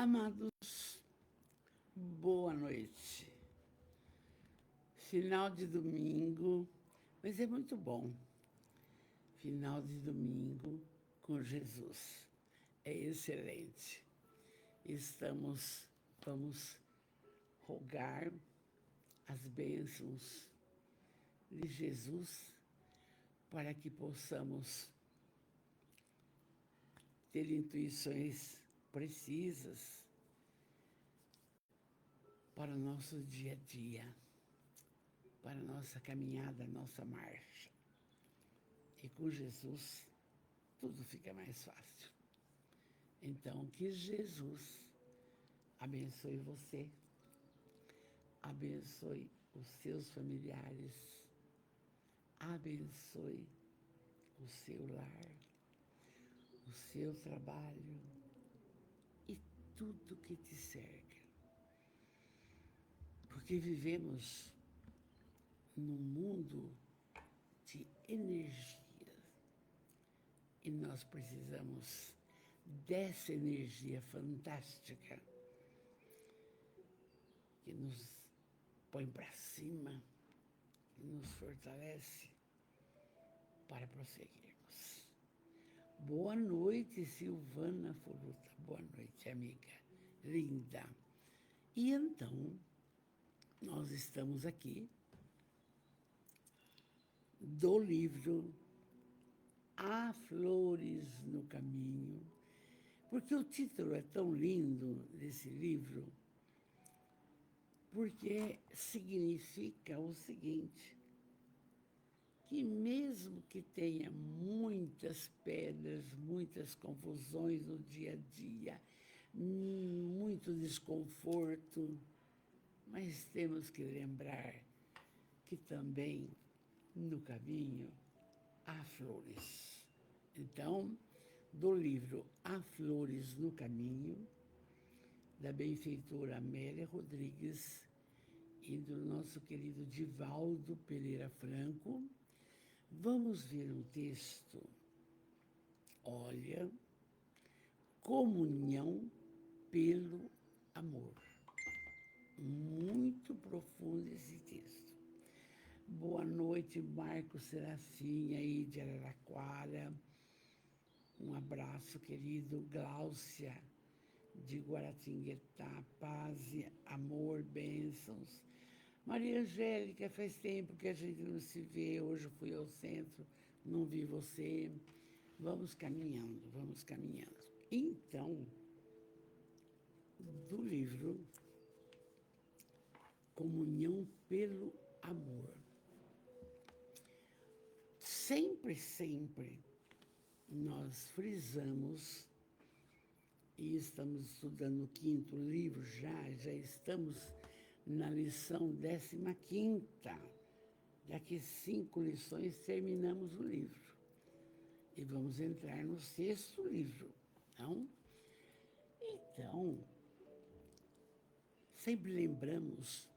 Amados, boa noite. Final de domingo, mas é muito bom. Final de domingo com Jesus. É excelente. Vamos rogar as bênçãos de Jesus para que possamos ter intuições precisas para o nosso dia a dia, para a nossa caminhada, a nossa marcha. E com Jesus, tudo fica mais fácil. Então, que Jesus abençoe você, abençoe os seus familiares, abençoe o seu lar, o seu trabalho e tudo que te cerca. Porque vivemos num mundo de energias e nós precisamos dessa energia fantástica que nos põe para cima, que nos fortalece para prosseguirmos. Boa noite, Silvana Foluta. Boa noite, amiga linda. E então, nós estamos aqui do livro Há Flores no Caminho, porque o título é tão lindo desse livro, porque significa o seguinte, que mesmo que tenha muitas pedras, muitas confusões no dia a dia, muito desconforto, mas temos que lembrar que também no caminho há flores. Então, do livro Há Flores no Caminho, da benfeitora Amélia Rodrigues e do nosso querido Divaldo Pereira Franco, vamos ver um texto. Olha, comunhão pelo amor. Muito profundo esse texto. Boa noite, Marcos Serafim, aí de Araraquara. Um abraço, querido. Gláucia, de Guaratinguetá. Paz, amor, bênçãos. Maria Angélica, faz tempo que a gente não se vê. Hoje fui ao centro, não vi você. Vamos caminhando, vamos caminhando. Então, do livro Comunhão pelo Amor. Sempre nós frisamos, e estamos estudando o 5º livro já estamos na lição 15ª. Daqui 5 lições terminamos o livro. E vamos entrar no 6º livro. Não? Então, sempre lembramos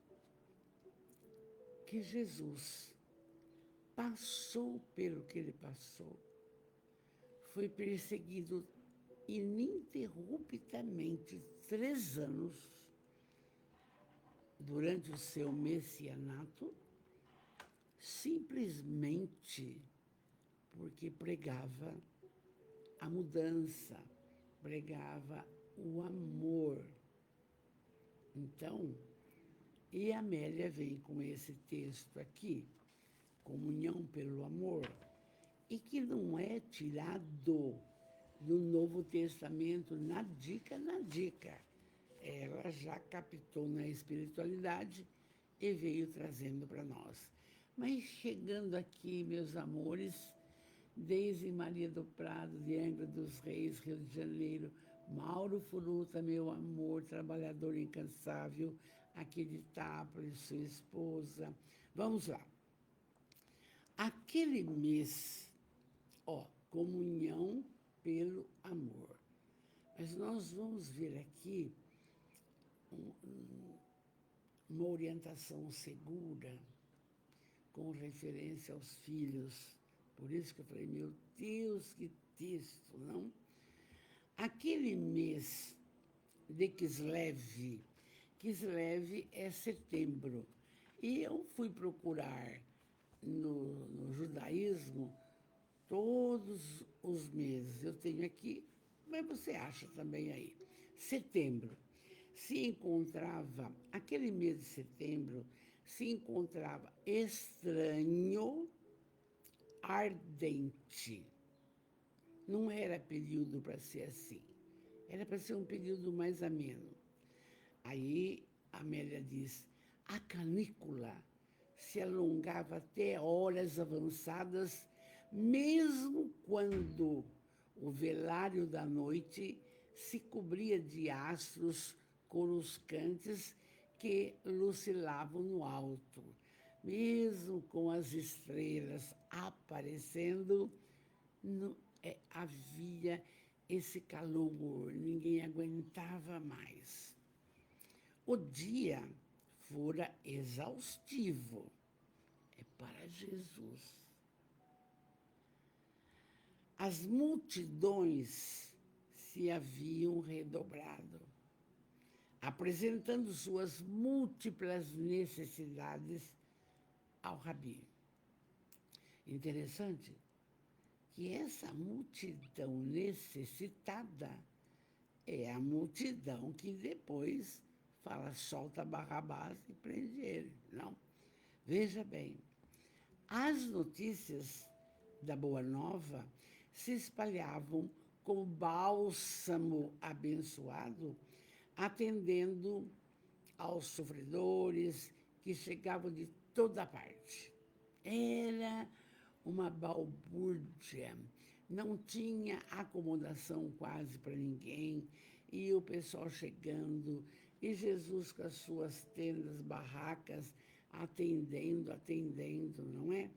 que Jesus passou pelo que ele passou. Foi perseguido ininterruptamente 3 anos durante o seu messianato, simplesmente porque pregava a mudança, pregava o amor. Então, e a Amélia vem com esse texto aqui, Comunhão pelo Amor, e que não é tirado do Novo Testamento na dica. Ela já captou na espiritualidade e veio trazendo para nós. Mas chegando aqui, meus amores, Deise Maria do Prado, de Angra dos Reis, Rio de Janeiro, Mauro Furuta, meu amor, trabalhador incansável, aqui de Itápolis, sua esposa. Vamos lá. Aquele mês, comunhão pelo amor. Mas nós vamos ver aqui uma orientação segura com referência aos filhos. Por isso que eu falei, meu Deus, que texto, não? Aquele mês de Kislev. Kislev é setembro. E eu fui procurar no judaísmo todos os meses. Eu tenho aqui, mas você acha também aí. Setembro. Se encontrava, aquele mês de setembro, se encontrava estranho, ardente. Não era período para ser assim. Era para ser um período mais ameno. Aí a Amélia diz, a canícula se alongava até horas avançadas, mesmo quando o velário da noite se cobria de astros coruscantes que lucilavam no alto. Mesmo com as estrelas aparecendo, havia esse calor, ninguém aguentava mais. O dia fora exaustivo. É para Jesus. As multidões se haviam redobrado, apresentando suas múltiplas necessidades ao Rabi. Interessante que essa multidão necessitada é a multidão que depois fala, solta Barrabás e prende ele. Não. Veja bem, as notícias da Boa Nova se espalhavam como bálsamo abençoado, atendendo aos sofredores que chegavam de toda parte. Era uma balbúrdia, não tinha acomodação quase para ninguém, e o pessoal chegando, e Jesus com as suas tendas, barracas, atendendo, não é?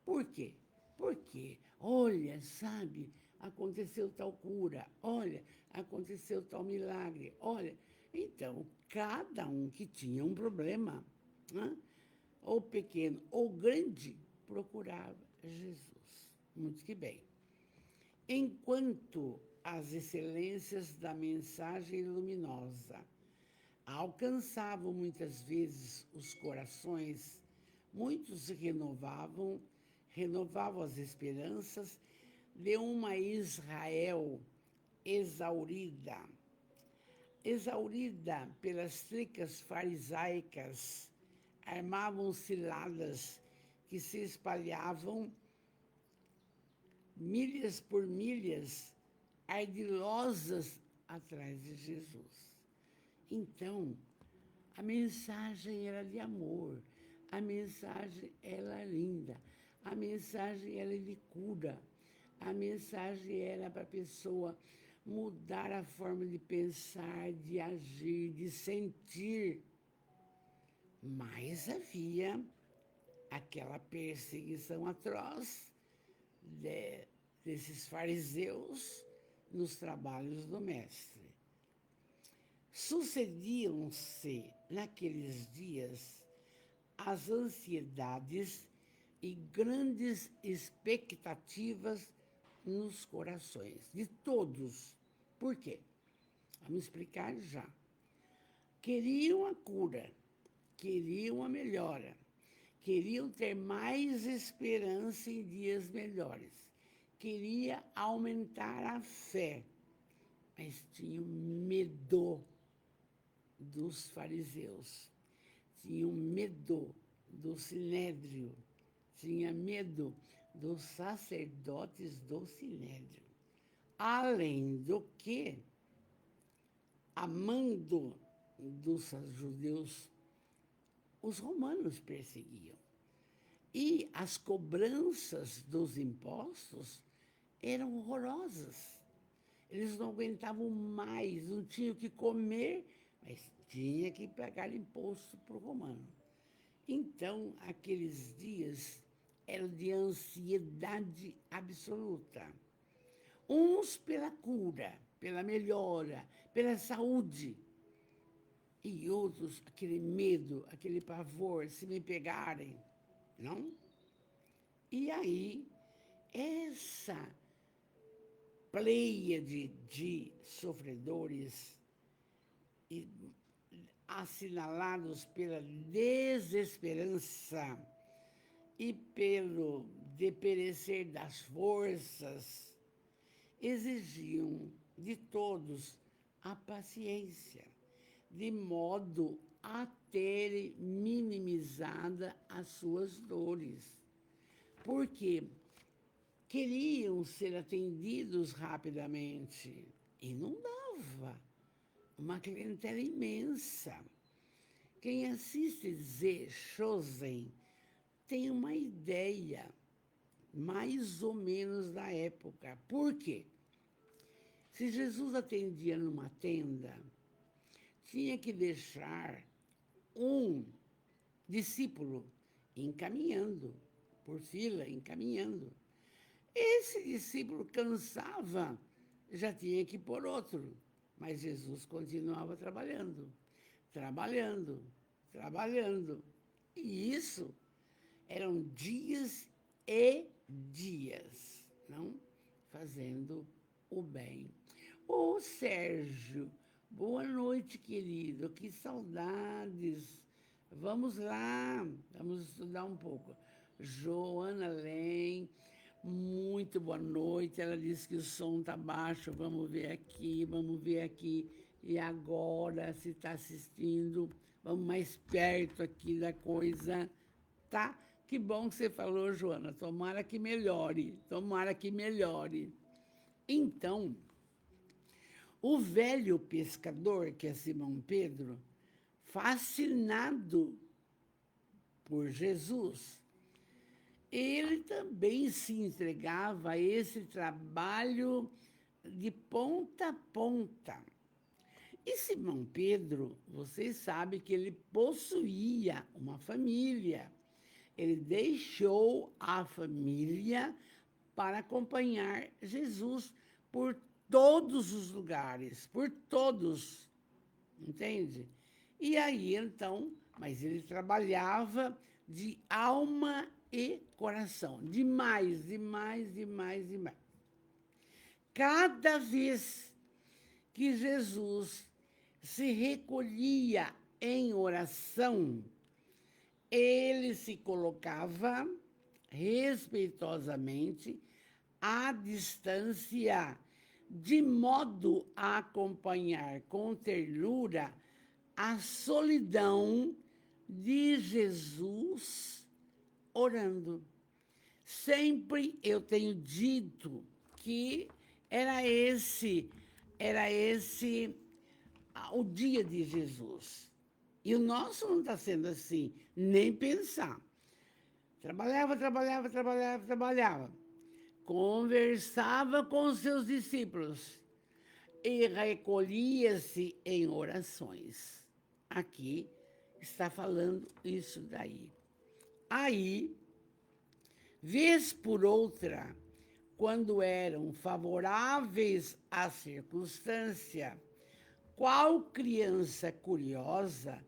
Por quê? Porque, olha, sabe, aconteceu tal cura, olha, aconteceu tal milagre, olha. Então, cada um que tinha um problema, né, ou pequeno ou grande, procurava Jesus. Muito que bem. Enquanto as excelências da mensagem luminosa alcançavam muitas vezes os corações, muitos se renovavam as esperanças de uma Israel exaurida pelas tricas farisaicas, armavam ciladas que se espalhavam milhas por milhas, ardilosas atrás de Jesus. Então, a mensagem era de amor, a mensagem era linda, a mensagem era de cura, a mensagem era para a pessoa mudar a forma de pensar, de agir, de sentir. Mas havia aquela perseguição atroz desses fariseus nos trabalhos do mestre. Sucediam-se, naqueles dias, as ansiedades e grandes expectativas nos corações de todos. Por quê? Vamos explicar já. Queriam a cura, queriam a melhora, queriam ter mais esperança em dias melhores, queria aumentar a fé, mas tinham medo dos fariseus, tinham medo do sinédrio, tinha medo dos sacerdotes do sinédrio. Além do que, amando dos judeus, os romanos perseguiam. E as cobranças dos impostos eram horrorosas. Eles não aguentavam mais, não tinham o que comer, mas tinha que pagar imposto para o romano. Então, aqueles dias eram de ansiedade absoluta. Uns pela cura, pela melhora, pela saúde, e outros aquele medo, aquele pavor, se me pegarem, não? E aí, essa pleiade de sofredores assinalados pela desesperança e pelo deperecer das forças, exigiam de todos a paciência, de modo a terem minimizada as suas dores, porque queriam ser atendidos rapidamente e não dava. Uma clientela imensa. Quem assiste Z Chosen tem uma ideia mais ou menos da época. Por quê? Se Jesus atendia numa tenda, tinha que deixar um discípulo encaminhando, por fila, encaminhando. Esse discípulo cansava, já tinha que pôr outro. Mas Jesus continuava trabalhando, trabalhando, trabalhando. E isso eram dias e dias, não? Fazendo o bem. Ô, Sérgio, boa noite, querido. Que saudades. Vamos lá, vamos estudar um pouco. Joana Len, muito boa noite. Ela disse que o som está baixo. Vamos ver aqui, vamos ver aqui. E agora, se está assistindo, vamos mais perto aqui da coisa, tá? Que bom que você falou, Joana. Tomara que melhore, tomara que melhore. Então, o velho pescador, que é Simão Pedro, fascinado por Jesus, ele também se entregava a esse trabalho de ponta a ponta. E Simão Pedro, vocês sabem que ele possuía uma família. Ele deixou a família para acompanhar Jesus por todos os lugares, por todos, entende? E aí, então, mas ele trabalhava de alma e coração, demais, demais, demais, demais. Cada vez que Jesus se recolhia em oração, ele se colocava respeitosamente à distância, de modo a acompanhar com ternura a solidão de Jesus orando. Sempre eu tenho dito que era esse o dia de Jesus. E o nosso não está sendo assim, nem pensar. Trabalhava, trabalhava, trabalhava, trabalhava. Conversava com os seus discípulos e recolhia-se em orações. Aqui está falando isso daí. Aí, vez por outra, quando eram favoráveis à circunstância, qual criança curiosa,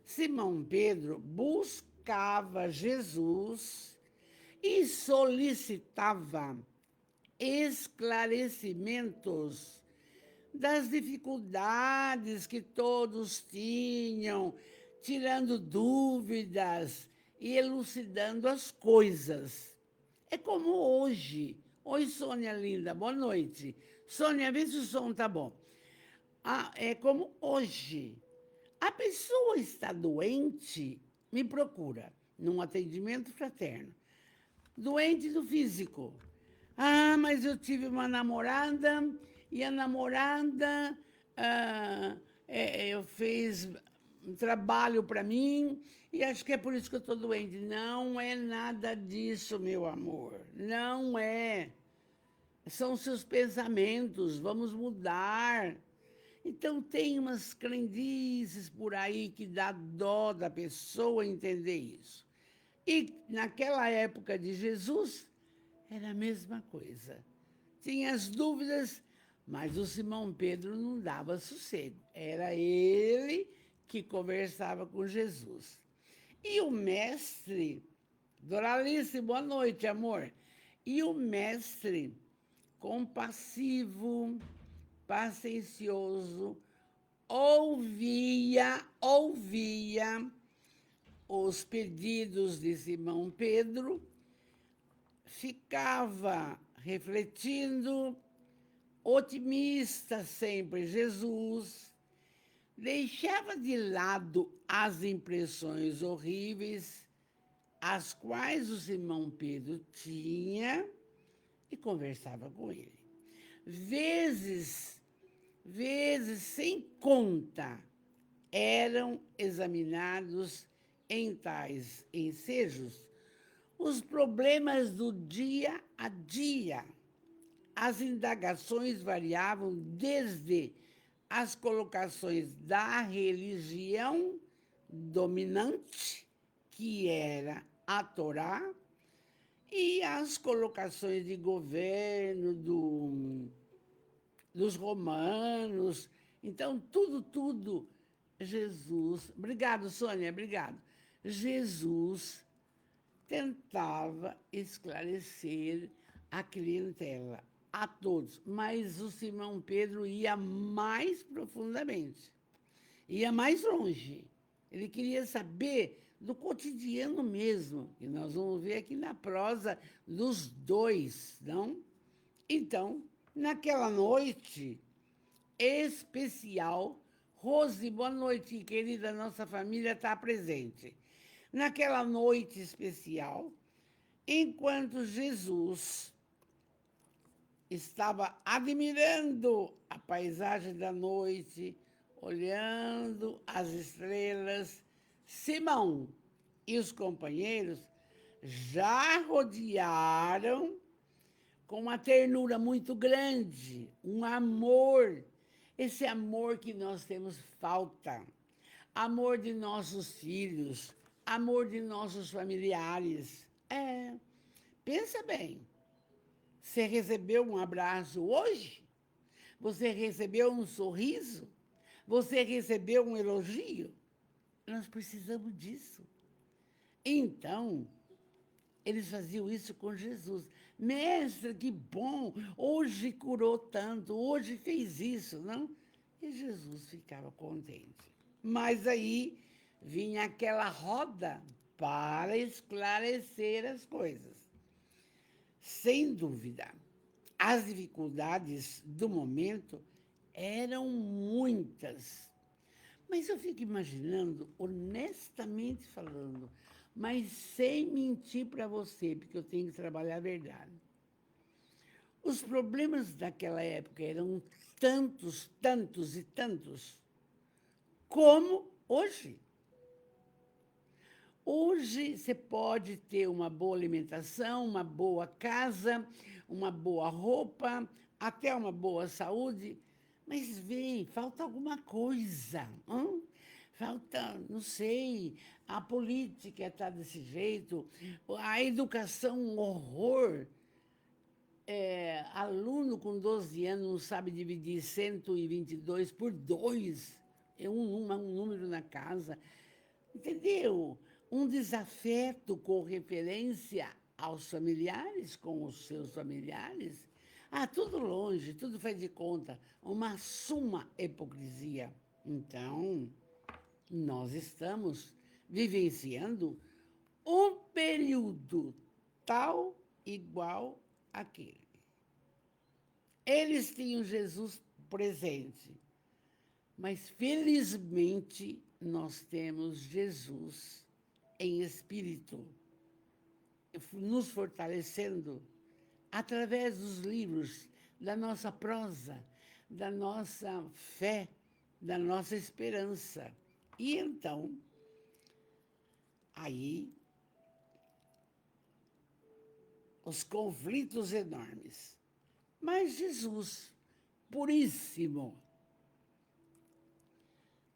Simão Pedro buscava Jesus e solicitava esclarecimentos das dificuldades que todos tinham, tirando dúvidas e elucidando as coisas. É como hoje. Oi, Sônia linda, boa noite. Sônia, vê se o som tá bom. É como hoje. A pessoa está doente, me procura num atendimento fraterno. Doente do físico. Ah, mas eu tive uma namorada e a namorada fez um trabalho para mim e acho que é por isso que eu estou doente. Não é nada disso, meu amor. Não é. São seus pensamentos, vamos mudar. Então, tem umas crendices por aí que dá dó da pessoa entender isso. E naquela época de Jesus, era a mesma coisa. Tinha as dúvidas, mas o Simão Pedro não dava sossego. Era ele que conversava com Jesus. E o mestre, Doralice, boa noite, amor. E o mestre, compassivo, paciencioso, ouvia os pedidos de Simão Pedro, ficava refletindo, otimista sempre Jesus, deixava de lado as impressões horríveis, as quais o Simão Pedro tinha, e conversava com ele. Vezes sem conta, eram examinados em tais ensejos os problemas do dia a dia. As indagações variavam desde as colocações da religião dominante, que era a Torá, e as colocações de governo dos romanos. Então, tudo, Jesus... Obrigado, Sônia, obrigado. Jesus tentava esclarecer a clientela, a todos, mas o Simão Pedro ia mais profundamente, ia mais longe. Ele queria saber do cotidiano mesmo, e nós vamos ver aqui na prosa dos dois, não? Então, naquela noite especial, Rose, boa noite, querida, nossa família está presente. Naquela noite especial, enquanto Jesus estava admirando a paisagem da noite, olhando as estrelas, Simão e os companheiros já rodearam com uma ternura muito grande, um amor, esse amor que nós temos falta, amor de nossos filhos, amor de nossos familiares. Pensa bem, você recebeu um abraço hoje? Você recebeu um sorriso? Você recebeu um elogio? Nós precisamos disso. Então, eles faziam isso com Jesus. Mestre, que bom! Hoje curou tanto, hoje fez isso, não? E Jesus ficava contente. Mas aí vinha aquela roda para esclarecer as coisas. Sem dúvida, as dificuldades do momento eram muitas. Mas eu fico imaginando, honestamente falando, mas sem mentir para você, porque eu tenho que trabalhar a verdade. Os problemas daquela época eram tantos, como hoje. Hoje você pode ter uma boa alimentação, uma boa casa, uma boa roupa, até uma boa saúde, mas vem, falta alguma coisa. Falta, não sei, a política está desse jeito, a educação, um horror. Aluno com 12 anos não sabe dividir 122 por 2, é um número na casa. Entendeu? Um desafeto com referência aos familiares, com os seus familiares. Tudo longe, tudo faz de conta. Uma suma hipocrisia. Então, nós estamos vivenciando um período tal igual àquele. Eles tinham Jesus presente, mas felizmente nós temos Jesus em espírito, nos fortalecendo através dos livros, da nossa prosa, da nossa fé, da nossa esperança. E então, aí, os conflitos enormes. Mas Jesus, puríssimo,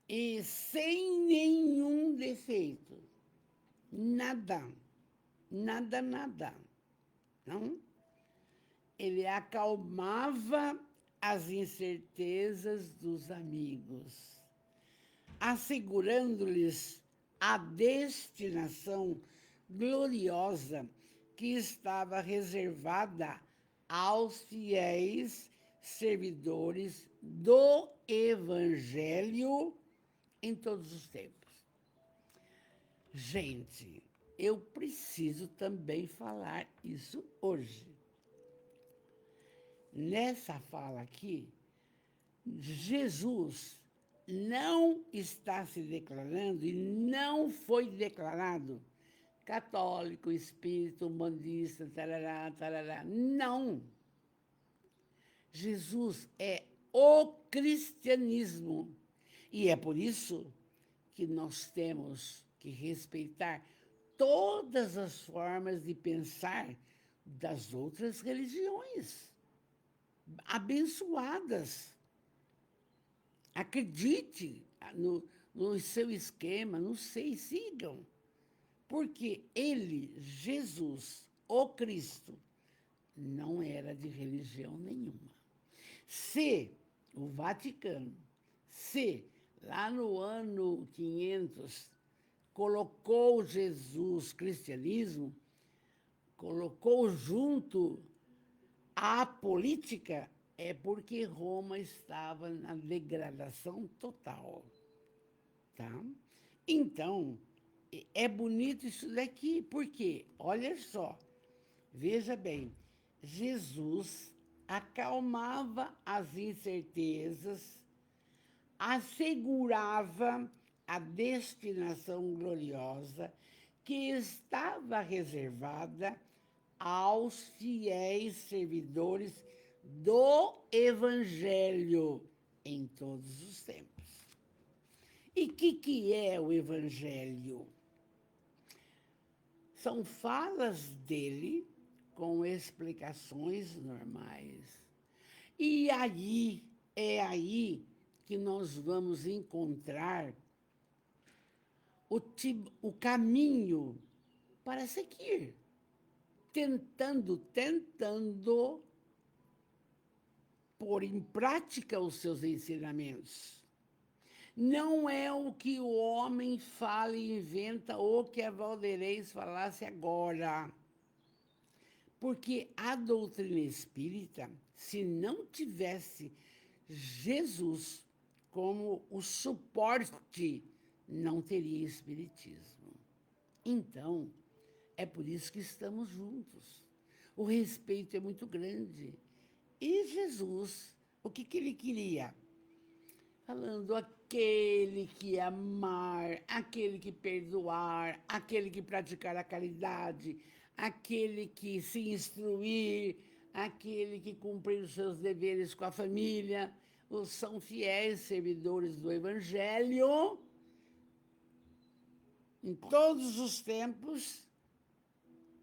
e sem nenhum defeito, nada, não? Ele acalmava as incertezas dos amigos, assegurando-lhes a destinação gloriosa que estava reservada aos fiéis servidores do Evangelho em todos os tempos. Gente, eu preciso também falar isso hoje. Nessa fala aqui, Jesus não está se declarando e não foi declarado católico, espírita, umbandista, tarará, tarará. Não. Jesus é o cristianismo. E é por isso que nós temos que respeitar todas as formas de pensar das outras religiões, abençoadas. Acredite no seu esquema, não sei, sigam. Porque ele, Jesus, o Cristo, não era de religião nenhuma. Se o Vaticano, se lá no ano 500, colocou Jesus, cristianismo, colocou junto à política, é porque Roma estava na degradação total. Tá? Então, é bonito isso daqui, porque, olha só, veja bem, Jesus acalmava as incertezas, assegurava a destinação gloriosa que estava reservada aos fiéis servidores do Evangelho em todos os tempos. E o que é o Evangelho? São falas dele com explicações normais. E aí, é aí que nós vamos encontrar o caminho para seguir, tentando pôr em prática os seus ensinamentos. Não é o que o homem fala e inventa ou que a Valdeirês falasse agora. Porque a doutrina espírita, se não tivesse Jesus como o suporte, não teria espiritismo. Então, é por isso que estamos juntos. O respeito é muito grande. E Jesus, o que ele queria? Falando aquele que amar, aquele que perdoar, aquele que praticar a caridade, aquele que se instruir, aquele que cumprir os seus deveres com a família, são fiéis servidores do Evangelho, em todos os tempos,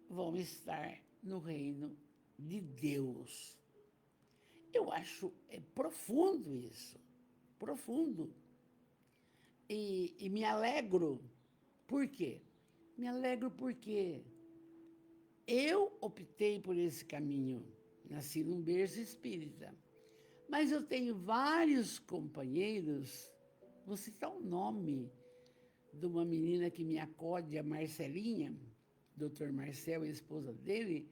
vão estar no reino de Deus. Eu acho profundo isso. Profundo. E me alegro. Por quê? Me alegro porque eu optei por esse caminho. Nasci num berço espírita. Mas eu tenho vários companheiros, vou citar o nome de uma menina que me acode, a Marcelinha, doutor Marcel, a esposa dele.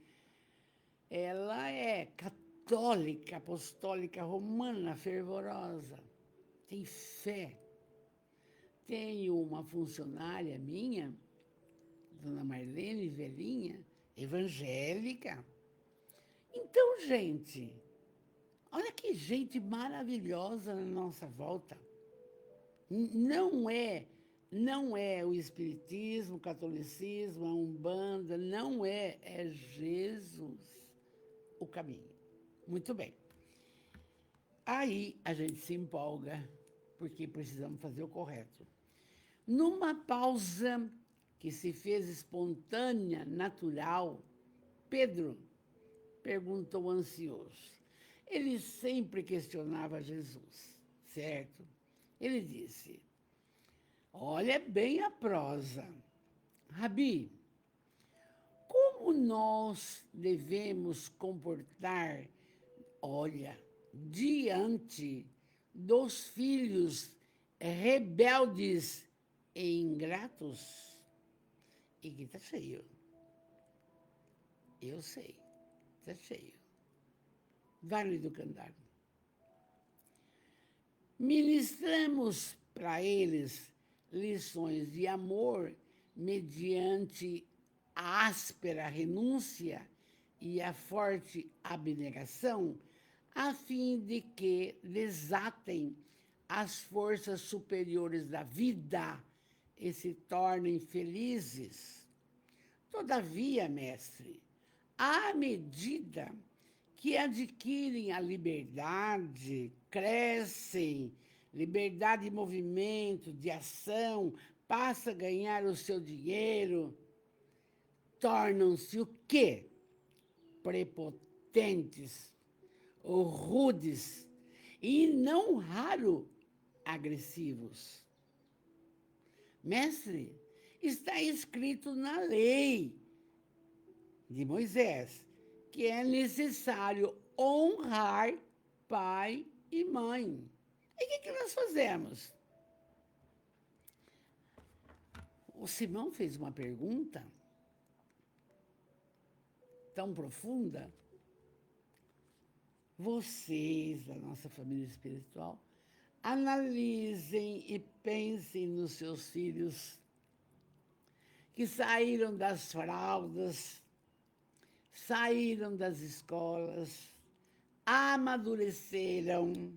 Ela é católica, apostólica, romana, fervorosa. Tem fé. Tenho uma funcionária minha, dona Marlene, velhinha, evangélica. Então, gente, olha que gente maravilhosa na nossa volta. Não é o espiritismo, o catolicismo, a umbanda, não é Jesus o caminho. Muito bem. Aí a gente se empolga, porque precisamos fazer o correto. Numa pausa que se fez espontânea, natural, Pedro perguntou ansioso. Ele sempre questionava Jesus, certo? Ele disse, olha bem a prosa. Rabi, como nós devemos comportar, olha, diante dos filhos rebeldes e ingratos? E que está cheio. Eu sei, está cheio. Vai no educandário. Ministramos para eles lições de amor mediante a áspera renúncia e a forte abnegação, a fim de que desatem as forças superiores da vida e se tornem felizes. Todavia, mestre, à medida que adquirem a liberdade, crescem, liberdade de movimento, de ação, passa a ganhar o seu dinheiro, tornam-se o quê? Prepotentes ou rudes e, não raro, agressivos. Mestre, está escrito na lei de Moisés que é necessário honrar pai e mãe. E o que nós fazemos? O Simão fez uma pergunta tão profunda. Vocês, da nossa família espiritual, analisem e pensem nos seus filhos que saíram das fraldas, saíram das escolas, amadureceram.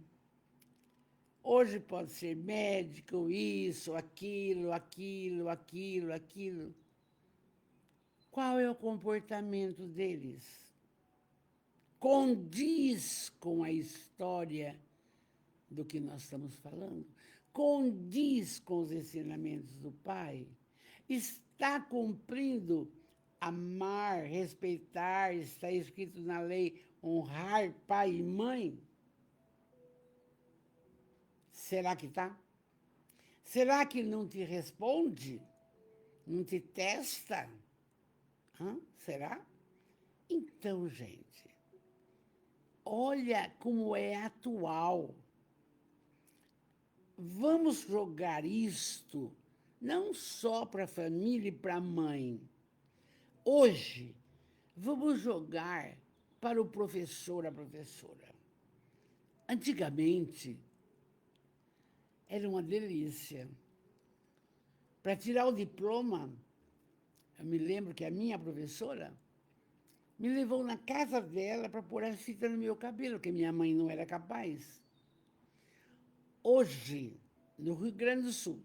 Hoje pode ser médico, isso, aquilo, aquilo, aquilo, aquilo. Qual é o comportamento deles? Condiz com a história do que nós estamos falando? Condiz com os ensinamentos do Pai? Está cumprindo amar, respeitar, está escrito na lei, honrar pai e mãe? Será que está? Será que não te responde? Não te testa? Será? Então, gente, olha como é atual. Vamos jogar isto não só para a família e para a mãe. Hoje, vamos jogar para o professor, a professora. Antigamente, era uma delícia. Para tirar o diploma, eu me lembro que a minha professora me levou na casa dela para pôr a fita no meu cabelo, porque minha mãe não era capaz. Hoje, no Rio Grande do Sul,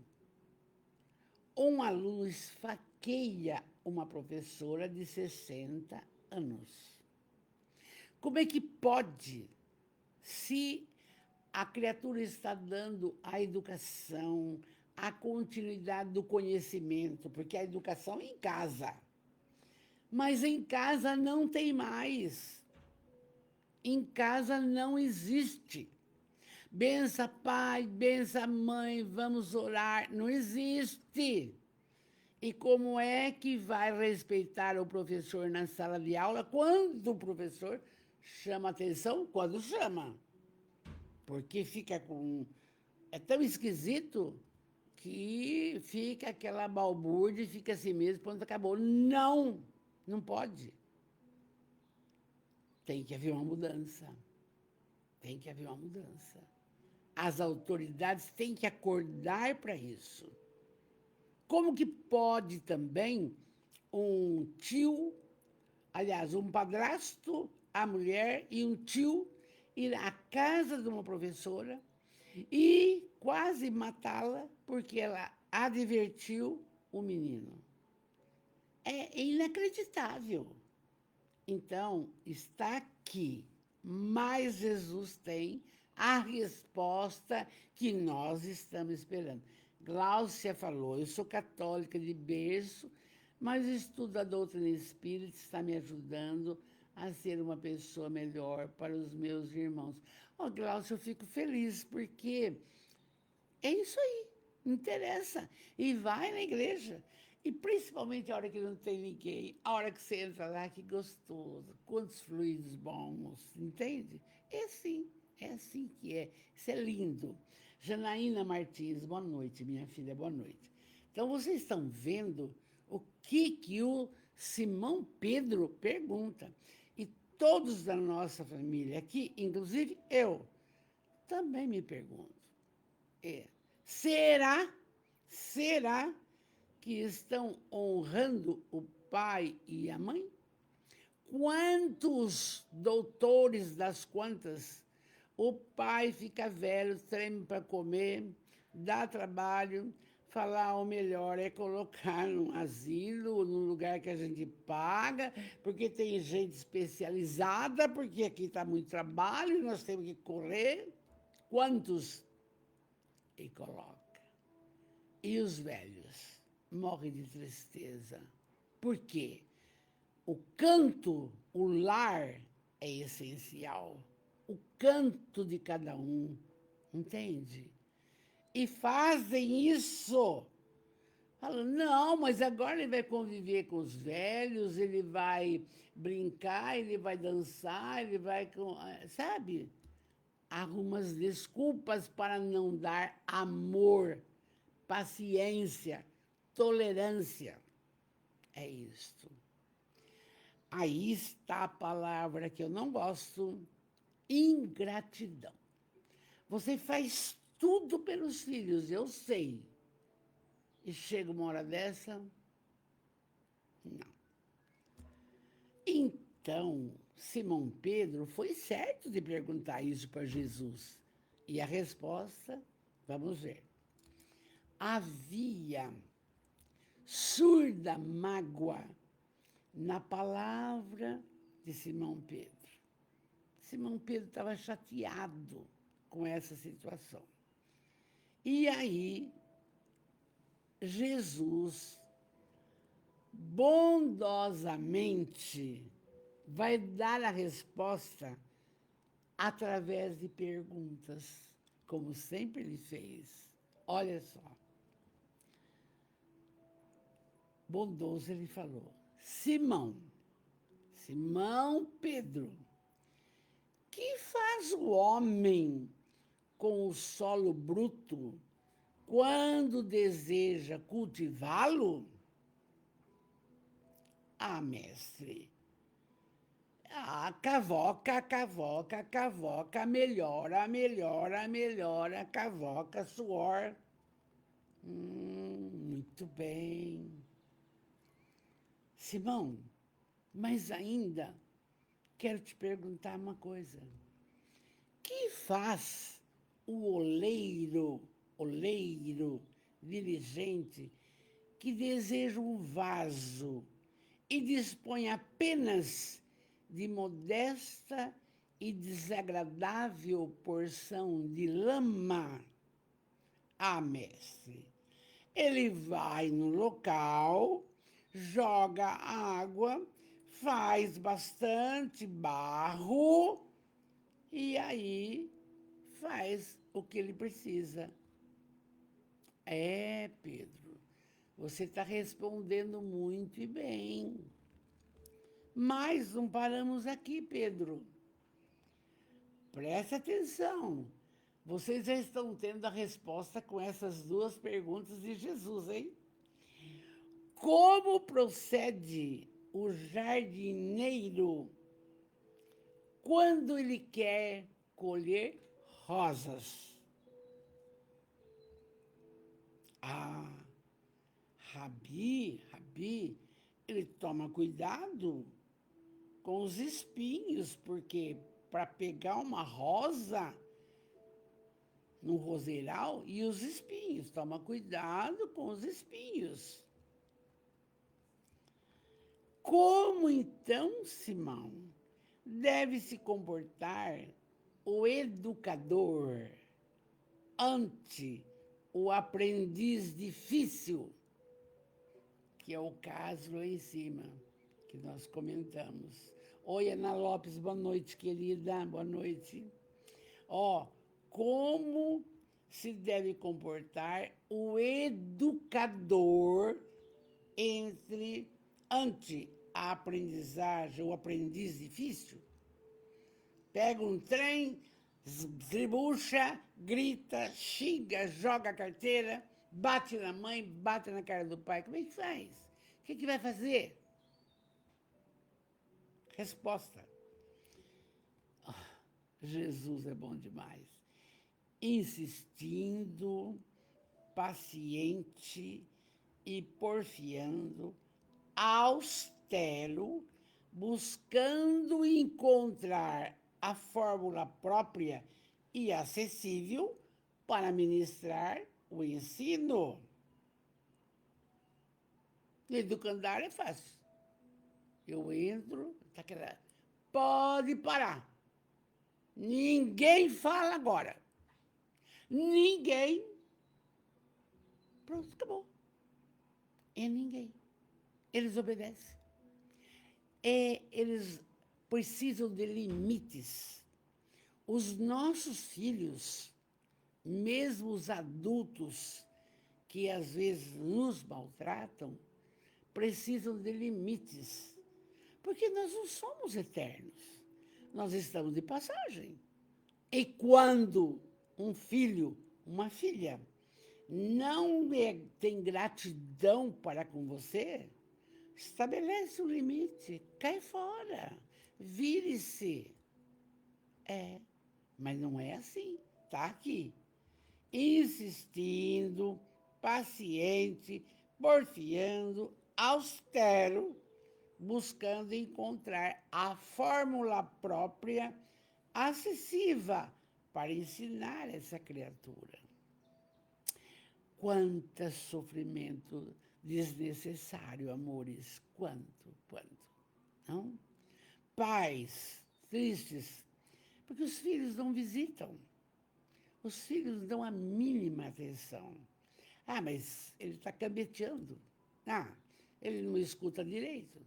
um aluno esfaqueia uma professora de 60 anos. Como é que pode, se a criatura está dando a educação, a continuidade do conhecimento, porque a educação é em casa. Mas em casa não tem mais. Em casa não existe. Bença pai, bença mãe, vamos orar. Não existe. E como é que vai respeitar o professor na sala de aula quando o professor chama atenção? Quando chama. Porque fica com... É tão esquisito que fica aquela balbúrdia e fica assim mesmo, pronto, acabou. Não, não pode. Tem que haver uma mudança. Tem que haver uma mudança. As autoridades têm que acordar para isso. Como que pode também um tio, aliás, um padrasto, a mulher e um tio ir à casa de uma professora e quase matá-la porque ela advertiu o menino? É inacreditável. Então, está aqui, mas Jesus tem a resposta que nós estamos esperando. Gláucia falou, eu sou católica de berço, mas estudo a doutrina espírita, está me ajudando a ser uma pessoa melhor para os meus irmãos. Gláucia, eu fico feliz, porque é isso aí, interessa. E vai na igreja. E principalmente a hora que não tem ninguém, a hora que você entra lá, que gostoso, quantos fluidos bons, entende? É assim que é. Isso é lindo. Janaína Martins, boa noite, minha filha, boa noite. Então, vocês estão vendo o que o Simão Pedro pergunta. E todos da nossa família aqui, inclusive eu, também me pergunto. É. Será que estão honrando o pai e a mãe? Quantos doutores das quantas o pai fica velho, treme para comer, dá trabalho, falar o melhor é colocar num asilo, num lugar que a gente paga, porque tem gente especializada, porque aqui está muito trabalho, nós temos que correr. Quantos? E coloca. E os velhos morrem de tristeza. Por quê? O canto, o lar é essencial. O canto de cada um, entende? E fazem isso. Falam, não, mas agora ele vai conviver com os velhos, ele vai brincar, ele vai dançar, ele vai... Sabe? Algumas desculpas para não dar amor, paciência, tolerância. É isto. Aí está a palavra que eu não gosto, ingratidão. Você faz tudo pelos filhos, eu sei. E chega uma hora dessa, não. Então, Simão Pedro foi certo de perguntar isso para Jesus. E a resposta, vamos ver. Havia surda mágoa na palavra de Simão Pedro. Simão Pedro estava chateado com essa situação. E aí, Jesus, bondosamente, vai dar a resposta através de perguntas, como sempre ele fez. Olha só. Bondoso, ele falou, Simão Pedro, que faz o homem com o solo bruto quando deseja cultivá-lo? Ah, mestre, cavoca, melhora, cavoca, suor. Muito bem. Simão, mas ainda quero te perguntar uma coisa. Que faz o oleiro diligente que deseja um vaso e dispõe apenas de modesta e desagradável porção de lama? Ah, mestre, ele vai no local, joga água, faz bastante barro e aí faz o que ele precisa. É, Pedro, você está respondendo muito e bem. Mas não paramos aqui, Pedro. Presta atenção. Vocês já estão tendo a resposta com essas duas perguntas de Jesus, hein? Como procede o jardineiro quando ele quer colher rosas? Ah, Rabi, ele toma cuidado com os espinhos, porque para pegar uma rosa no roseiral e os espinhos, toma cuidado com os espinhos. Como então, Simão, deve se comportar o educador ante o aprendiz difícil, que é o caso lá em cima, que nós comentamos. Oi, Ana Lopes, boa noite, querida, boa noite. Como se deve comportar o educador ante a aprendizagem, o aprendiz difícil? Pega um trem, tribucha, grita, xinga, joga a carteira, bate na mãe, bate na cara do pai. Como é que faz? O que vai fazer? Resposta. Jesus é bom demais. insistindo, paciente e porfiando, austero, buscando encontrar a fórmula própria e acessível para ministrar o ensino. Educandário é fácil. Eu entro, tá aquela... Pode parar. Ninguém fala agora. Ninguém. Pronto, acabou. É ninguém. Eles obedecem. Eles precisam de limites. Os nossos filhos, mesmo os adultos que às vezes nos maltratam, precisam de limites. Porque nós não somos eternos. Nós estamos de passagem. E quando um filho, uma filha, não tem gratidão para com você, estabelece um limite, cai fora, vire-se. Mas não é assim, está aqui. Insistindo, paciente, porfiando, austero, buscando encontrar a fórmula própria, acessível, para ensinar essa criatura. Quanto sofrimento desnecessário, amores, quanto. Não? Pais tristes, porque os filhos não visitam. Os filhos não dão a mínima atenção. Mas ele está cambeteando. Ele não escuta direito.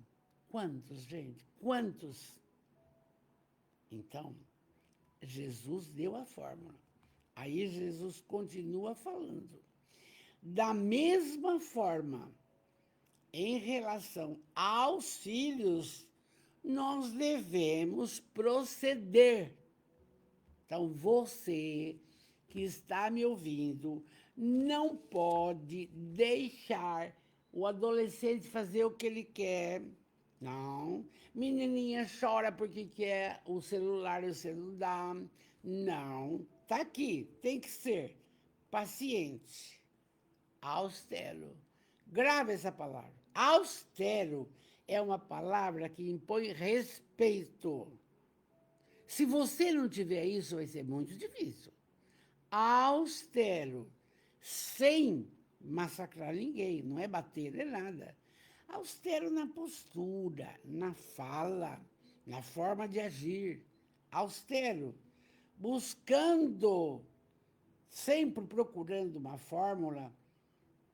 Quantos, gente? Quantos? Então, Jesus deu a fórmula. Aí Jesus continua falando. Da mesma forma, em relação aos filhos, nós devemos proceder. Então, você que está me ouvindo, não pode deixar o adolescente fazer o que ele quer. Não. Menininha chora porque quer o celular e você não dá. Não. Está aqui. Tem que ser paciente, austero. Grave essa palavra. Austero é uma palavra que impõe respeito. Se você não tiver isso, vai ser muito difícil. Austero, sem massacrar ninguém, não é bater, não é nada. Austero na postura, na fala, na forma de agir. Austero, buscando, sempre procurando uma fórmula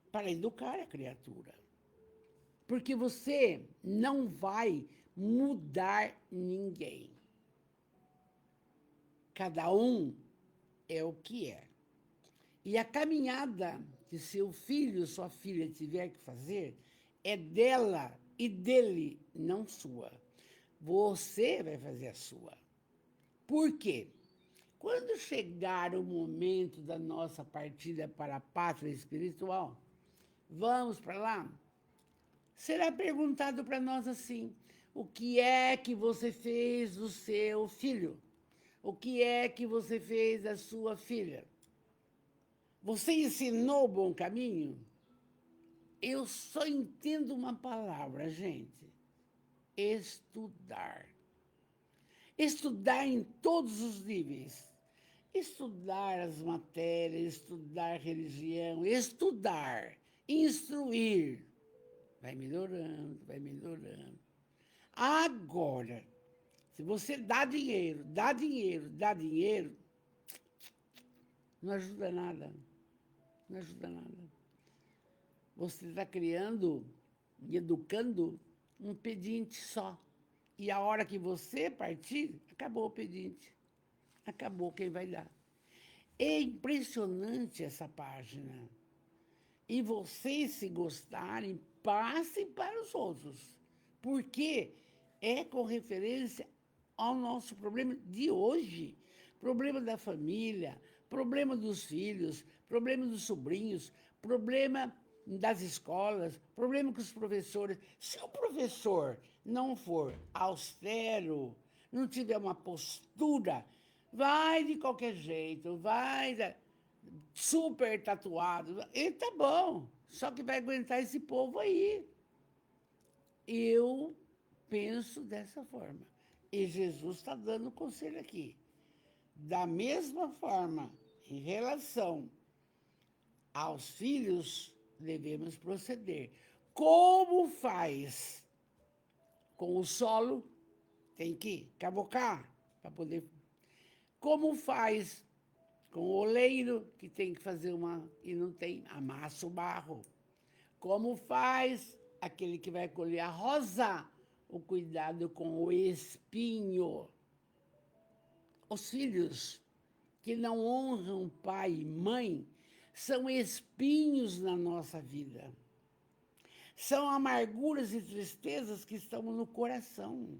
para educar a criatura. Porque você não vai mudar ninguém. Cada um é o que é. E a caminhada que seu filho, sua filha tiver que fazer é dela e dele, não sua. Você vai fazer a sua. Por quê? Quando chegar o momento da nossa partida para a pátria espiritual, vamos para lá, será perguntado para nós assim: o que é que você fez do seu filho? O que é que você fez da sua filha? Você ensinou o bom caminho? Eu só entendo uma palavra, gente: estudar. Estudar em todos os níveis. Estudar as matérias, estudar religião, estudar, instruir. Vai melhorando, vai melhorando. Agora, se você dá dinheiro, não ajuda nada. Não ajuda nada. Você está criando e educando um pedinte só. E a hora que você partir, acabou o pedinte. Acabou quem vai dar. É impressionante essa página. E vocês, se gostarem, passem para os outros. Porque é com referência ao nosso problema de hoje. Problema da família, problema dos filhos, problema dos sobrinhos, problema das escolas, problema com os professores. Se o professor não for austero, não tiver uma postura, vai de qualquer jeito, super tatuado. E tá bom, só que vai aguentar esse povo aí. Eu penso dessa forma. E Jesus está dando conselho aqui. Da mesma forma, em relação aos filhos, devemos proceder. Como faz com o solo? Tem que cavocar para poder. Como faz com o oleiro, que tem que fazer e não tem, amassa o barro. Como faz aquele que vai colher a rosa, o cuidado com o espinho. Os filhos que não honram pai e mãe são espinhos na nossa vida. São amarguras e tristezas que estão no coração.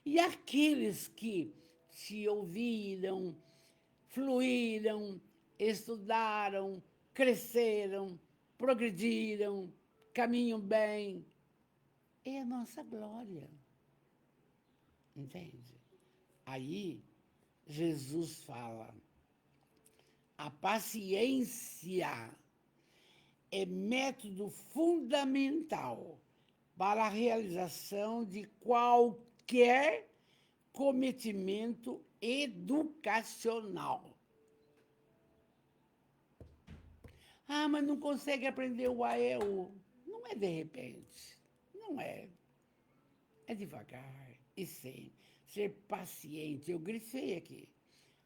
E aqueles que se ouviram, fluíram, estudaram, cresceram, progrediram, caminham bem, é a nossa glória. Entende? Aí, Jesus fala, a paciência é método fundamental para a realização de qualquer cometimento educacional. Ah, mas não consegue aprender o AEU. Não é de repente. Não é. É devagar e sem. Ser paciente. Eu grifei aqui.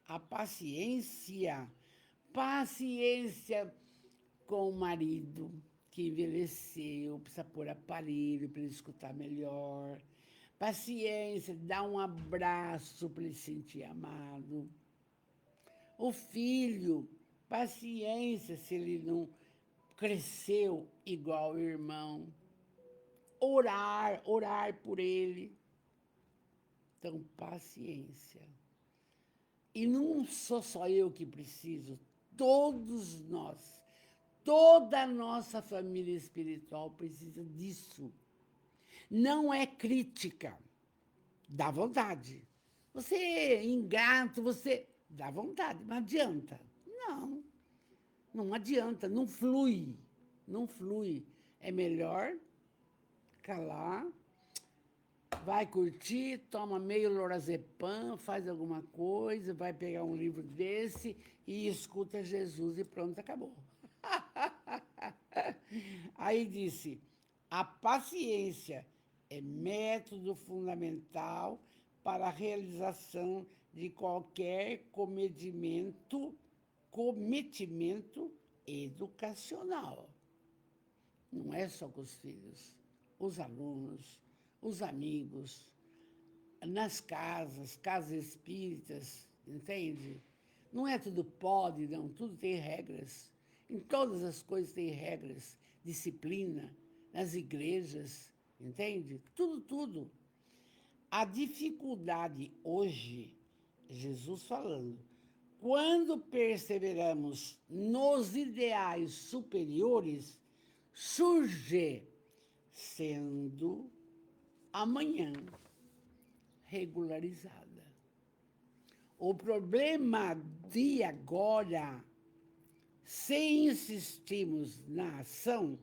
A paciência. Paciência com o marido que envelheceu, precisa pôr aparelho para ele escutar melhor. Paciência, dar um abraço para ele se sentir amado. O filho, paciência se ele não cresceu igual o irmão. Orar por ele. Então, paciência. E não sou só eu que preciso, todos nós, toda a nossa família espiritual precisa disso. Não é crítica, dá vontade. Você é ingrato, você dá vontade, não adianta. Não adianta, não flui, não flui. É melhor calar, vai curtir, toma meio lorazepam, faz alguma coisa, vai pegar um livro desse e escuta Jesus e pronto, acabou. Aí disse, a paciência é método fundamental para a realização de qualquer cometimento educacional. Não é só com os filhos, os alunos, os amigos, nas casas espíritas, entende? Não é tudo pode, não, tudo tem regras. Em todas as coisas tem regras, disciplina, nas igrejas, entende? Tudo. A dificuldade hoje, Jesus falando, quando perseveramos nos ideais superiores, surge sendo amanhã regularizada. O problema de agora, se insistimos na ação,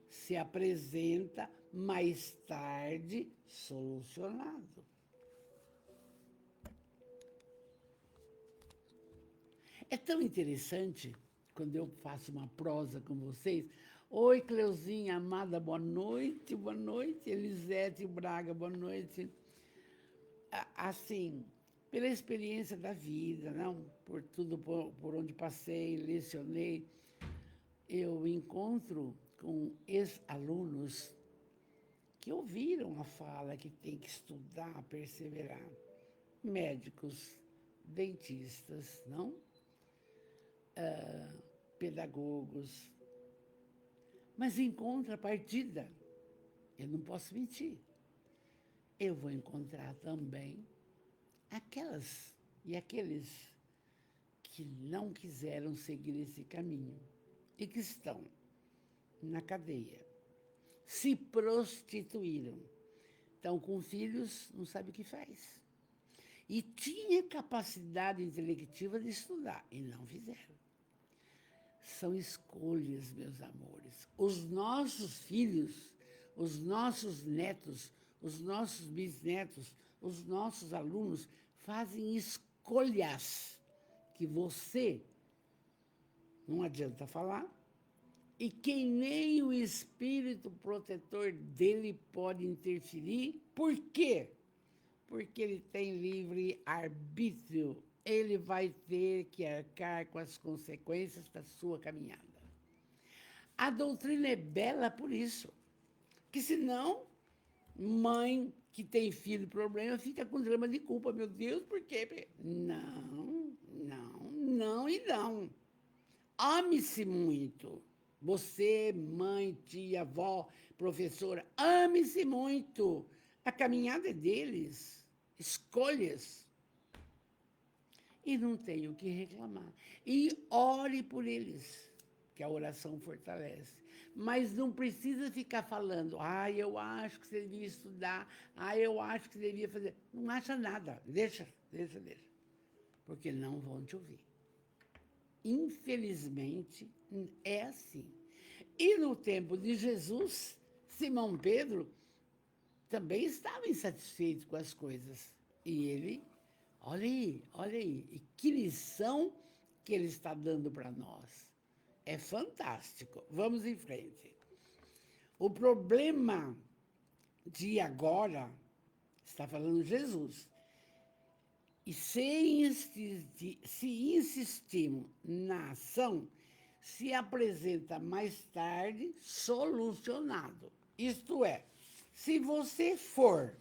se apresenta mais tarde solucionado. É tão interessante quando eu faço uma prosa com vocês. Oi, Cleuzinha, amada, boa noite. Elisete Braga, boa noite. Assim, pela experiência da vida, não? Por tudo por onde passei, lecionei, eu encontro com ex-alunos que ouviram a fala que tem que estudar, perseverar. Médicos, dentistas, não? Pedagogos. Mas em contrapartida, eu não posso mentir, eu vou encontrar também aquelas e aqueles que não quiseram seguir esse caminho e que estão na cadeia, se prostituíram, estão com filhos, não sabe o que faz. e tinha capacidade intelectiva de estudar, e não fizeram. São escolhas, meus amores. Os nossos filhos, os nossos netos, os nossos bisnetos, os nossos alunos fazem escolhas que você não adianta falar e que nem o espírito protetor dele pode interferir. Por quê? Porque ele tem livre arbítrio. Ele vai ter que arcar com as consequências da sua caminhada. A doutrina é bela por isso, que senão, mãe que tem filho problema fica com drama de culpa. Meu Deus, por quê? Não, não, não e não. Ame-se muito. Você, mãe, tia, avó, professora, ame-se muito. A caminhada é deles, escolhas. E não tenho o que reclamar. E ore por eles, que a oração fortalece. Mas não precisa ficar falando, eu acho que você devia estudar, eu acho que você devia fazer. Não acha nada, deixa. Porque não vão te ouvir. Infelizmente, é assim. E no tempo de Jesus, Simão Pedro também estava insatisfeito com as coisas. E ele, olha aí, e que lição que ele está dando para nós. É fantástico. Vamos em frente. O problema de agora, está falando Jesus, e se insistirmos na ação, se apresenta mais tarde solucionado. Isto é, se você for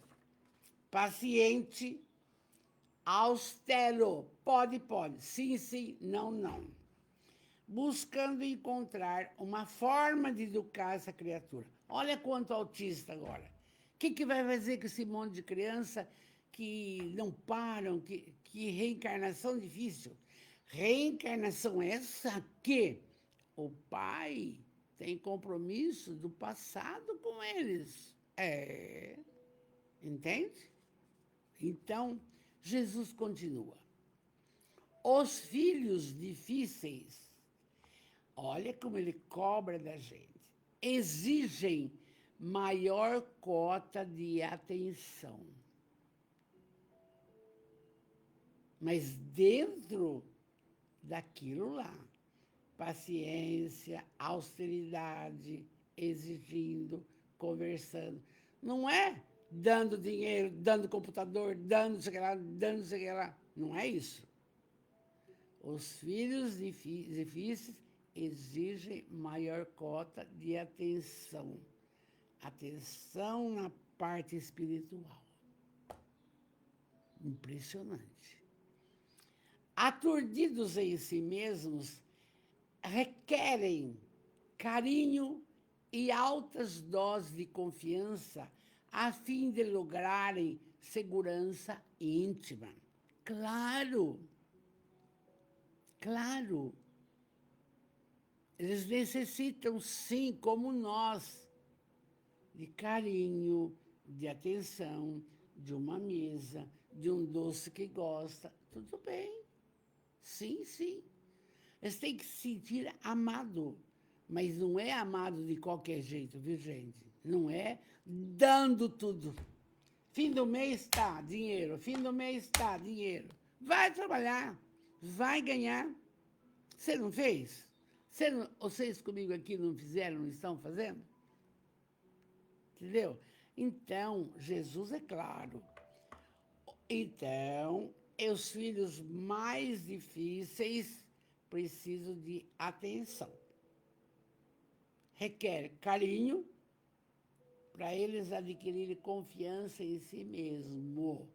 paciente, austero, pode, sim, não, buscando encontrar uma forma de educar essa criatura. Olha quanto autista agora. O que vai fazer com esse monte de criança que não param, que reencarnação difícil? Reencarnação essa que o pai tem compromisso do passado com eles. Entende? Então, Jesus continua. Os filhos difíceis, olha como ele cobra da gente, exigem maior cota de atenção. Mas dentro daquilo lá, paciência, austeridade, exigindo, conversando. Não é dando dinheiro, dando computador, dando sei lá, dando sei lá. Não é isso. Os filhos difíceis exigem maior cota de atenção. Atenção na parte espiritual. Impressionante. Aturdidos em si mesmos, requerem carinho e altas doses de confiança a fim de lograrem segurança íntima. Claro. Eles necessitam, sim, como nós, de carinho, de atenção, de uma mesa, de um doce que gosta. Tudo bem. Sim. Eles têm que se sentir amado, mas não é amado de qualquer jeito, viu, gente? Não é dando tudo. Fim do mês está dinheiro, fim do mês está dinheiro. Vai trabalhar, vai ganhar. Você não fez? Vocês comigo aqui não fizeram, não estão fazendo? Entendeu? Então, Jesus é claro. Então, os filhos mais difíceis precisam de atenção. Requer carinho para eles adquirirem confiança em si mesmo.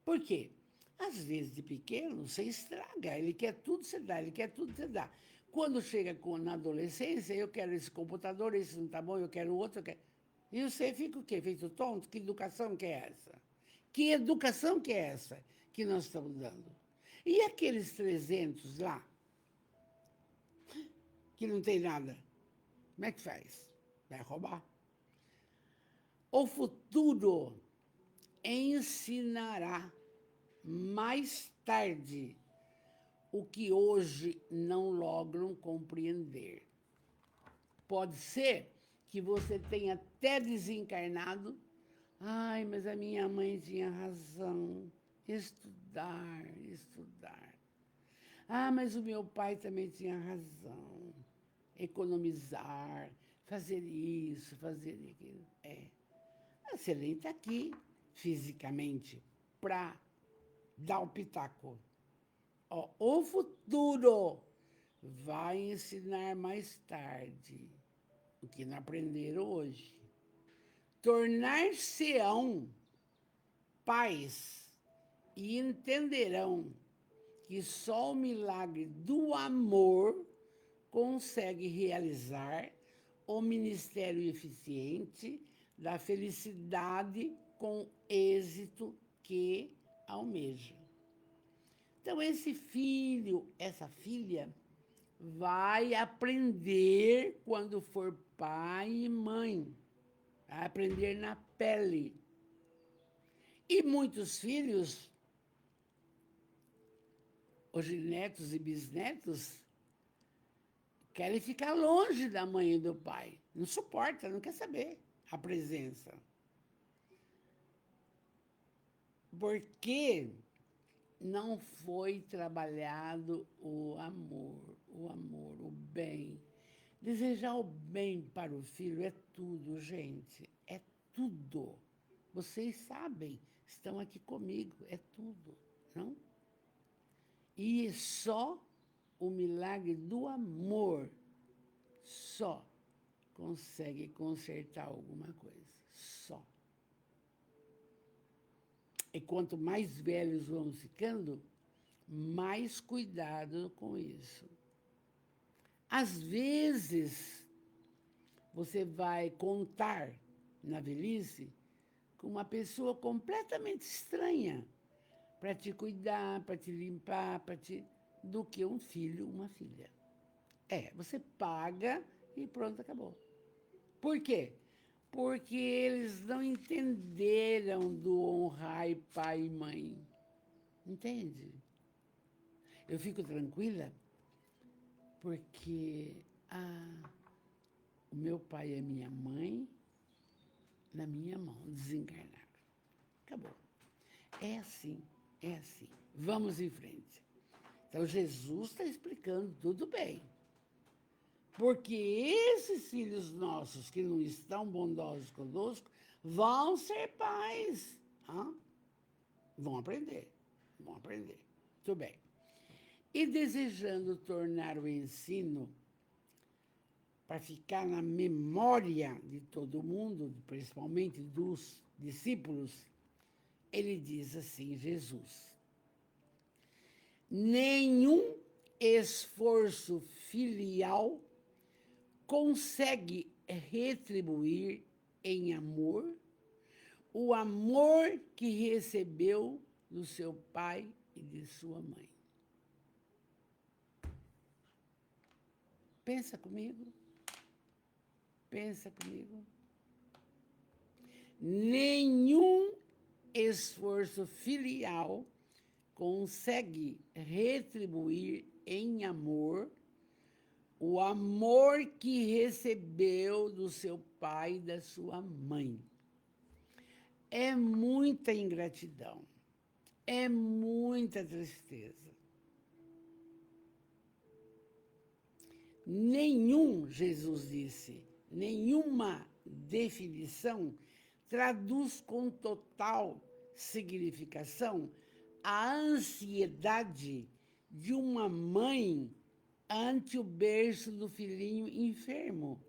Por quê? Às vezes, de pequeno, você estraga. Ele quer tudo você dá, Quando chega na adolescência, eu quero esse computador, esse não tá bom, eu quero outro, E você fica o quê? Feito tonto? Que educação que é essa? Que educação que é essa que nós estamos dando? E aqueles 300 lá, que não tem nada, como é que faz? Vai roubar. O futuro ensinará, mais tarde o que hoje não logram compreender. Pode ser que você tenha até desencarnado. Ai, mas a minha mãe tinha razão. Estudar, estudar. Ah, mas o meu pai também tinha razão. Economizar, fazer isso, fazer aquilo. A Selene está aqui, fisicamente, para dar o pitaco. Ó, o futuro vai ensinar mais tarde o que não aprenderam hoje. Tornar-se-ão pais e entenderão que só o milagre do amor consegue realizar o ministério eficiente da felicidade com êxito que almeja. Então, esse filho, essa filha, vai aprender quando for pai e mãe, vai aprender na pele. E muitos filhos, hoje netos e bisnetos, querem ficar longe da mãe e do pai. Não suporta, não quer saber a presença. Porque não foi trabalhado o amor, o bem. Desejar o bem para o filho é tudo, gente, é tudo. Vocês sabem, estão aqui comigo, é tudo, não? E só o milagre do amor só consegue consertar alguma coisa, só. E quanto mais velhos vamos ficando, mais cuidado com isso. Às vezes, você vai contar na velhice com uma pessoa completamente estranha para te cuidar, para te limpar, do que um filho, uma filha. Você paga e pronto, acabou. Por quê? Porque eles não entenderam do honrar pai e mãe. Entende? Eu fico tranquila porque o meu pai e a minha mãe na minha mão, desencarnaram. Acabou. É assim, é assim. Vamos em frente. Então, Jesus está explicando tudo bem. Porque esses filhos nossos que não estão bondosos conosco vão ser pais. Vão aprender, vão aprender. Muito bem. E desejando tornar o ensino para ficar na memória de todo mundo, principalmente dos discípulos, ele diz assim, Jesus: nenhum esforço filial consegue retribuir em amor o amor que recebeu do seu pai e de sua mãe. Pensa comigo. Pensa comigo. Nenhum esforço filial consegue retribuir em amor o amor que recebeu do seu pai e da sua mãe. É muita ingratidão, é muita tristeza. Jesus disse, nenhuma definição traduz com total significação a ansiedade de uma mãe ante o berço do filhinho enfermo.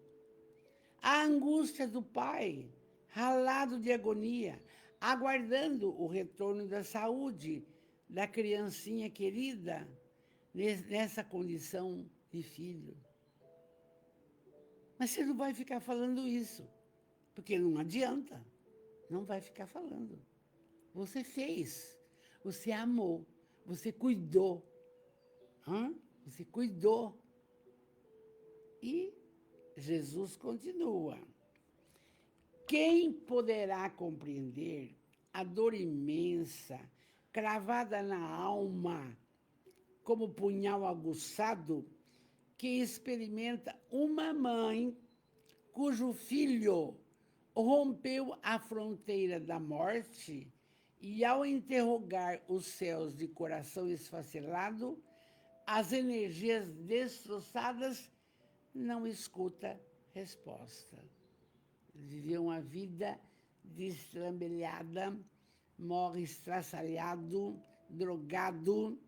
A angústia do pai, ralado de agonia, aguardando o retorno da saúde da criancinha querida nessa condição de filho. Mas você não vai ficar falando isso, porque não adianta, não vai ficar falando. Você fez, você amou, você cuidou. Você cuidou. E Jesus continua. Quem poderá compreender a dor imensa cravada na alma, como punhal aguçado, que experimenta uma mãe cujo filho rompeu a fronteira da morte e, ao interrogar os céus de coração esfacelado, as energias destroçadas, não escuta resposta. Viviam uma vida destrambelhada, morre estraçalhado, drogado,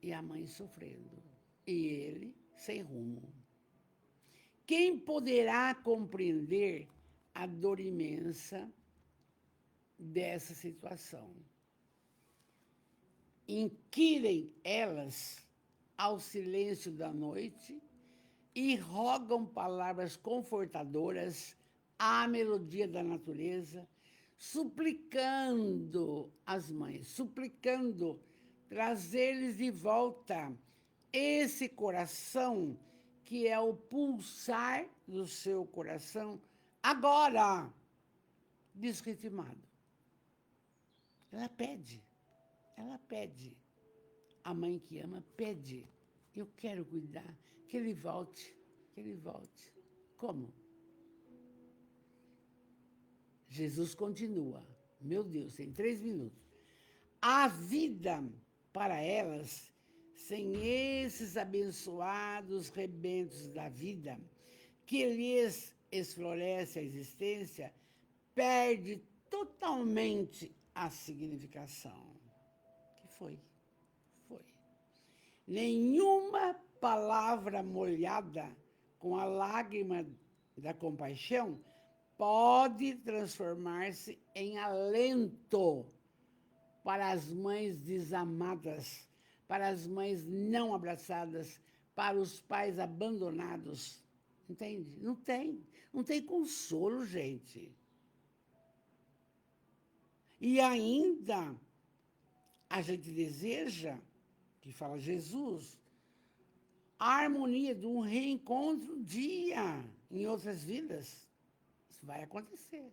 e a mãe sofrendo. E ele sem rumo. Quem poderá compreender a dor imensa dessa situação? Inquirem elas ao silêncio da noite e rogam palavras confortadoras à melodia da natureza, suplicando as mães, suplicando trazer-lhes de volta esse coração que é o pulsar do seu coração agora desritimado. Ela pede. A mãe que ama pede. Eu quero cuidar, que ele volte. Como? Jesus continua. Meu Deus, tem 3 minutos. A vida para elas, sem esses abençoados rebentos da vida, que lhes esfloresce a existência, perde totalmente a significação. Que foi? Nenhuma palavra molhada com a lágrima da compaixão pode transformar-se em alento para as mães desamadas, para as mães não abraçadas, para os pais abandonados. Entende? Não tem consolo, gente. E ainda a gente deseja, que fala Jesus, a harmonia de um reencontro um dia em outras vidas. Isso vai acontecer.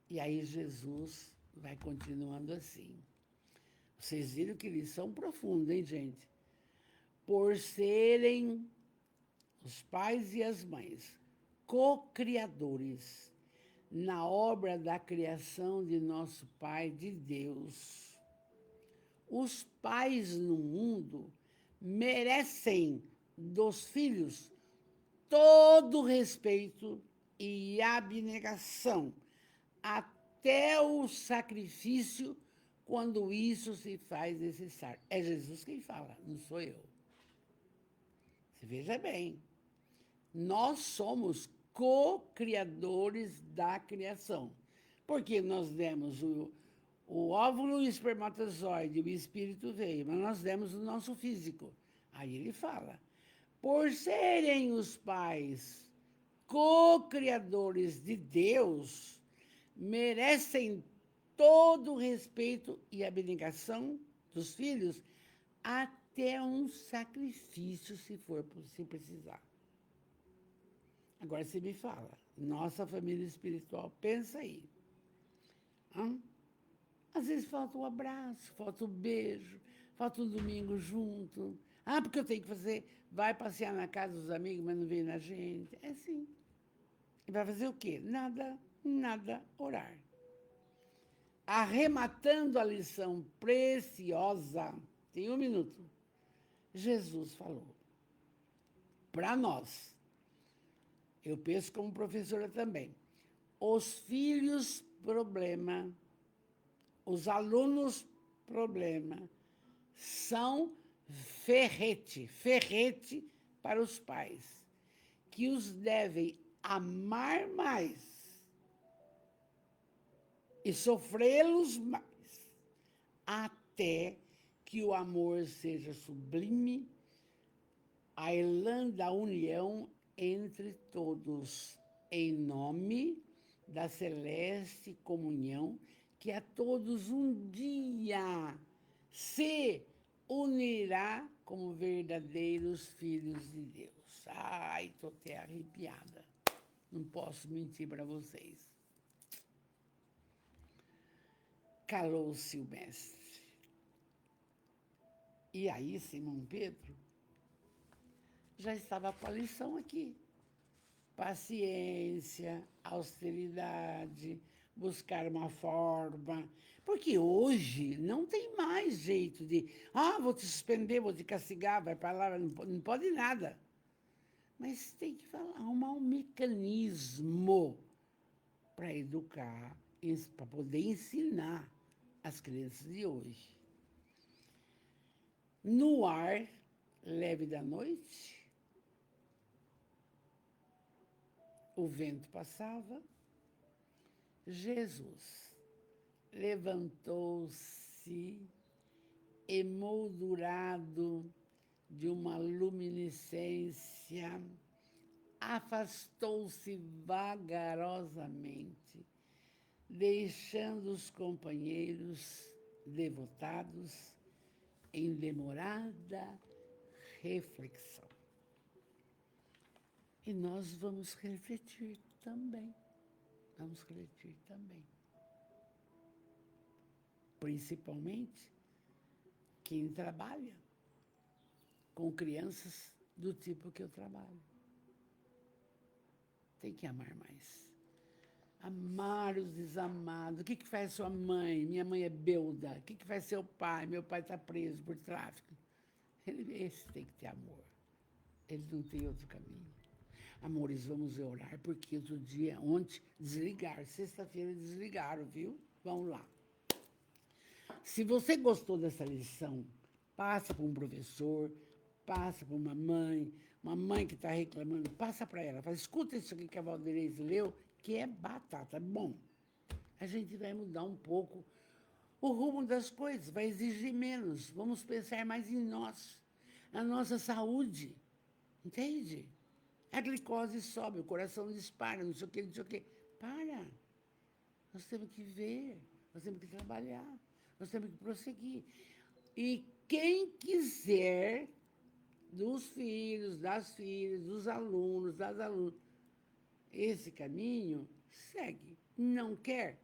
E aí Jesus vai continuando assim. Vocês viram que lição profunda, hein, gente? Por serem os pais e as mães co-criadores na obra da criação de nosso Pai, de Deus, os pais no mundo merecem dos filhos todo respeito e abnegação, até o sacrifício, quando isso se faz necessário. É Jesus quem fala, não sou eu. Você veja bem, nós somos co-criadores da criação, porque nós demos o óvulo e o espermatozoide, o espírito veio, mas nós demos o nosso físico. Aí ele fala, por serem os pais co-criadores de Deus, merecem todo o respeito e abnegação dos filhos, até um sacrifício, se precisar. Agora você me fala, nossa família espiritual, pensa aí. Às vezes falta um abraço, falta um beijo, falta um domingo junto. Porque eu tenho que fazer, vai passear na casa dos amigos, mas não vem na gente. É assim. E vai fazer o quê? Nada, orar. Arrematando a lição preciosa, tem 1 minuto, Jesus falou para nós, eu penso como professora também, os filhos problema, os alunos problema, são ferrete para os pais, que os devem amar mais e sofrê-los mais, até que o amor seja sublime, a elan da união entre todos, em nome da celeste comunhão, que a todos um dia se unirá como verdadeiros filhos de Deus. Ai, estou até arrepiada. Não posso mentir para vocês. Calou-se o mestre. E aí, Simão Pedro já estava com a lição aqui. Paciência, austeridade, buscar uma forma. Porque hoje não tem mais jeito de, vou te suspender, vou te castigar, vai para lá, não pode nada. Mas tem que arrumar um mecanismo para educar, para poder ensinar as crianças de hoje. No ar leve da noite, o vento passava, Jesus levantou-se, emoldurado de uma luminescência, afastou-se vagarosamente, deixando os companheiros devotados em demorada reflexão. E nós vamos refletir também. Vamos refletir também. Principalmente quem trabalha com crianças do tipo que eu trabalho. Tem que amar mais. Amar os desamados. O que faz sua mãe? Minha mãe é belda. O que faz seu pai? Meu pai está preso por tráfico. Esse tem que ter amor. Ele não tem outro caminho. Amores, vamos orar, porque outro dia, ontem, desligaram. Sexta-feira desligaram, viu? Vamos lá. Se você gostou dessa lição, passa para um professor, passa para uma mãe que está reclamando, passa para ela. Fala, escuta isso aqui que a Valdirene leu, que é batata. Bom, a gente vai mudar um pouco o rumo das coisas, vai exigir menos. Vamos pensar mais em nós, na nossa saúde. Entende? A glicose sobe, o coração dispara, não sei o quê, não sei o quê. Para. Nós temos que ver, nós temos que trabalhar, nós temos que prosseguir. E quem quiser, dos filhos, das filhas, dos alunos, das alunas, esse caminho, segue. Não quer?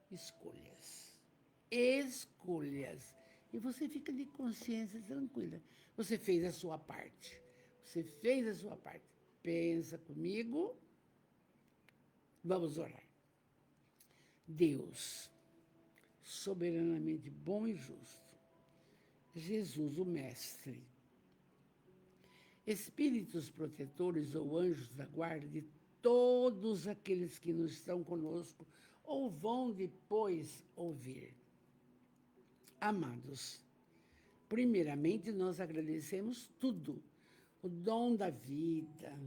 Escolhas. Escolhas. E você fica de consciência tranquila. Você fez a sua parte. Você fez a sua parte. Pensa comigo. Vamos orar. Deus, soberanamente bom e justo, Jesus, o Mestre, espíritos protetores ou anjos da guarda de todos aqueles que não estão conosco ou vão depois ouvir. Amados, primeiramente nós agradecemos tudo, o dom da vida,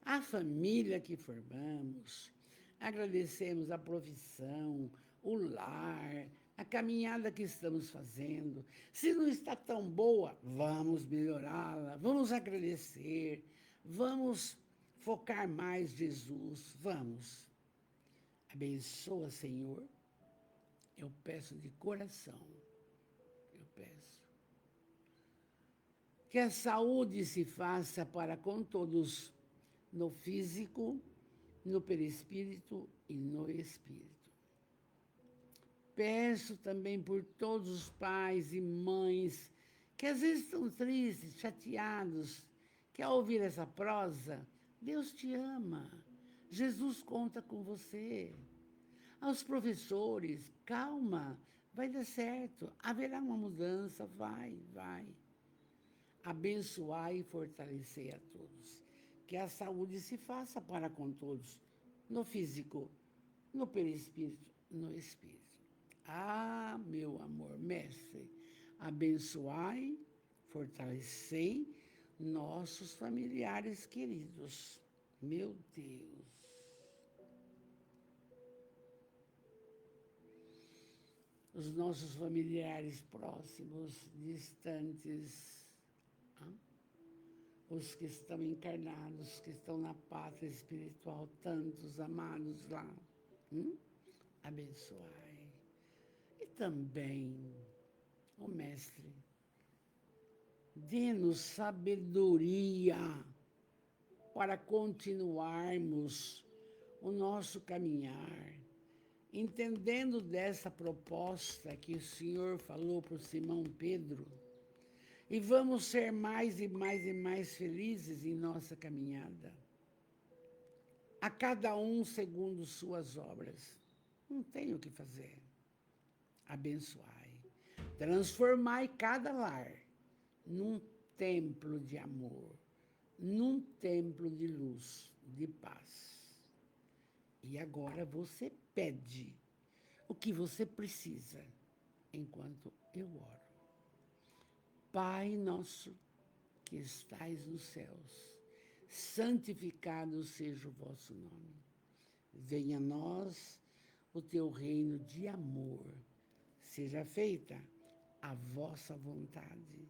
a família que formamos, agradecemos a profissão, o lar, a caminhada que estamos fazendo. Se não está tão boa, vamos melhorá-la, vamos agradecer, vamos focar mais Jesus, vamos. Abençoa, Senhor, eu peço de coração, eu peço. Que a saúde se faça para com todos, no físico, no perispírito e no espírito. Peço também por todos os pais e mães que às vezes estão tristes, chateados, que ao ouvir essa prosa, Deus te ama, Jesus conta com você. Aos professores, calma, vai dar certo, haverá uma mudança, vai. Abençoar e fortalecer a todos. Que a saúde se faça para com todos, no físico, no perispírito, no espírito. Meu amor, mestre, abençoai, fortalecei nossos familiares queridos. Meu Deus. Os nossos familiares próximos, distantes, os que estão encarnados, que estão na pátria espiritual, tantos amados lá. Abençoai. E também, ó Mestre, dê-nos sabedoria para continuarmos o nosso caminhar, entendendo dessa proposta que o Senhor falou para o Simão Pedro, E vamos ser mais e mais e mais felizes em nossa caminhada. A cada um segundo suas obras. Não tem o que fazer. Abençoai. Transformai cada lar num templo de amor, num templo de luz, de paz. E agora você pede o que você precisa, enquanto eu oro. Pai nosso, que estais nos céus, santificado seja o vosso nome. Venha a nós o teu reino de amor. Seja feita a vossa vontade,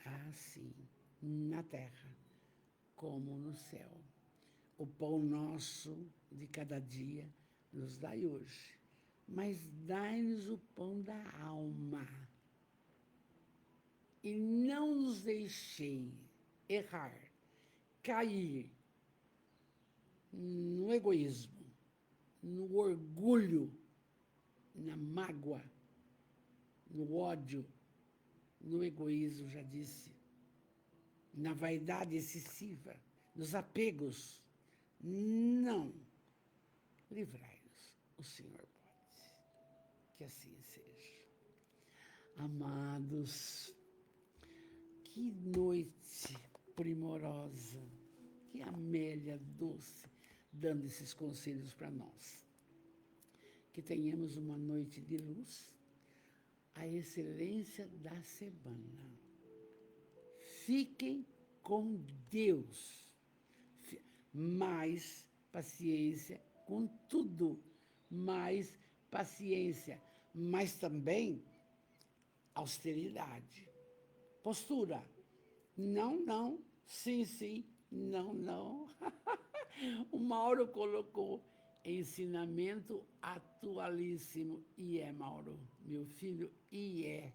assim na terra como no céu. O pão nosso de cada dia nos dai hoje, mas dai-nos o pão da alma. E não nos deixei errar, cair no egoísmo, no orgulho, na mágoa, no ódio, no egoísmo, já disse, na vaidade excessiva, nos apegos. Não. Livrai-nos, o Senhor pode. Que assim seja. Amados, que noite primorosa, que Amélia doce, dando esses conselhos para nós. Que tenhamos uma noite de luz, a excelência da semana. Fiquem com Deus. Mais paciência com tudo. Mais paciência, mas também austeridade. Postura. Não, não. Sim, sim. Não, não. O Mauro colocou ensinamento atualíssimo. E é, Mauro, meu filho, e é.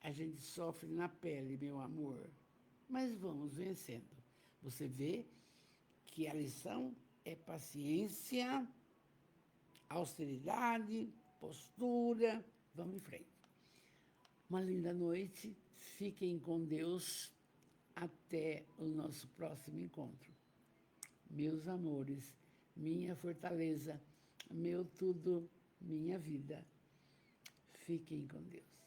A gente sofre na pele, meu amor. Mas vamos vencendo. Você vê que a lição é paciência, austeridade, postura. Vamos em frente. Uma linda noite. Fiquem com Deus. Até o nosso próximo encontro. Meus amores, minha fortaleza, meu tudo, minha vida. Fiquem com Deus.